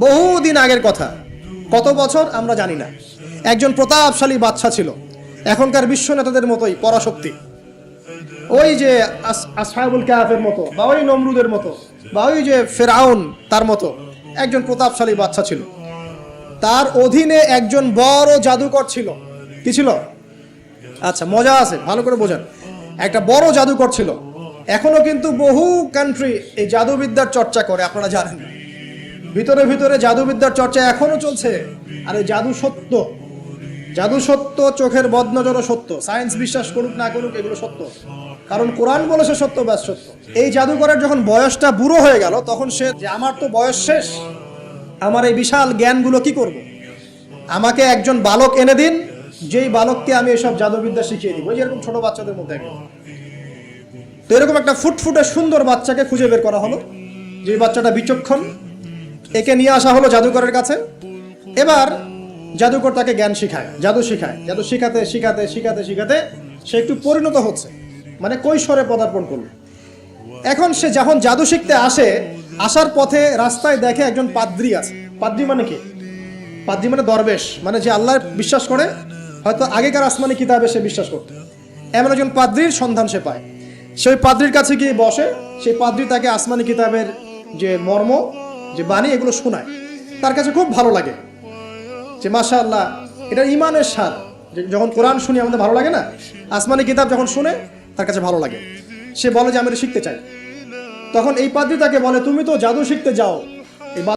বহুদিন আগের কথা, কত বছর আমরা জানি না। একজন প্রতাপশালী বাদশা ছিল, এখনকার বিশ্ব নেতাদের মতোই পরাশক্তি, ওই যে আসহাবুল কাহাফের মতো, বা ওই নমরুদের মতো, বা ওই যে ফেরাউন তার মতো একজন প্রতাপশালী বাদশা ছিল। তার অধীনে একজন বড় জাদুকর ছিল। কি ছিল? আচ্ছা, মজা আছে, ভালো করে বোঝান। একটা বড় জাদুকর ছিল। এখনো কিন্তু বহু কান্ট্রি এই জাদুবিদ্যার চর্চা করে, আপনারা জানেন। ভিতরে ভিতরে জাদুবিদ্যার চর্চা এখনো চলছে। আর এই জাদু সত্য, জাদু সত্য, চোখের বদনজরও সত্য। সায়েন্স বিশ্বাস করুক না করুক, এগুলো সত্য, কারণ কোরআন বলেছে সত্য, ব্যাস সত্য। এই জাদুকরের যখন বয়সটা বুড়ো হয়ে গেল, তখন সে যে আমার তো বয়স শেষ, আমার এই বিশাল জ্ঞানগুলো কি করব? আমাকে একজন বালক এনে দিন, যেই বালককে আমি এসব জাদুবিদ্যা শিখিয়ে দিব। যেরকম ছোট বাচ্চাদের মধ্যে একদম। তো এরকম একটা ফুটফুটে সুন্দর বাচ্চাকে খুঁজে বের করা হলো, যে বাচ্চাটা বিচক্ষণ। একে নিয়ে আসা হলো জাদুকরের কাছে। এবার জাদুকর তাকে জ্ঞান শিখায়, জাদু শিখায়। জাদু শিখাতে শিখাতে শিখাতে শিখাতে সে একটু পরিণত হচ্ছে, মানে কৈশোরে পদার্পণ করলো। এখন সে যখন জাদু শিখতে আসে, আসার পথে রাস্তায় দেখে একজন পাদ্রী আছে। পাদ্রী মানে কি? পাদ্রী মানে দরবেশ, মানে যে আল্লাহ বিশ্বাস করে, হয়তো আগেকার আসমানি কিতাবে সে বিশ্বাস করত। এমন একজন পাদ্রীর সন্ধান সে পায়। সেই পাদ্রীর কাছে গিয়ে বসে। সেই পাদ্রী তাকে আসমানি কিতাবের যে মর্ম, যে বাণী, এগুলো শোনায়। তার কাছে খুব ভালো লাগে, যে মাশাআল্লাহ, এটা ইমানের স্বাদ। যখন কোরআন শুনি আমাদের ভালো লাগে না, আসমানি কিতাব যখন শুনে তার কাছে ভালো লাগে। সে বলে যে আমি এটা শিখতে চাই। তখন এই পাদ্রী তাকে বলে, তুমি তো জাদু শিখতে যাও,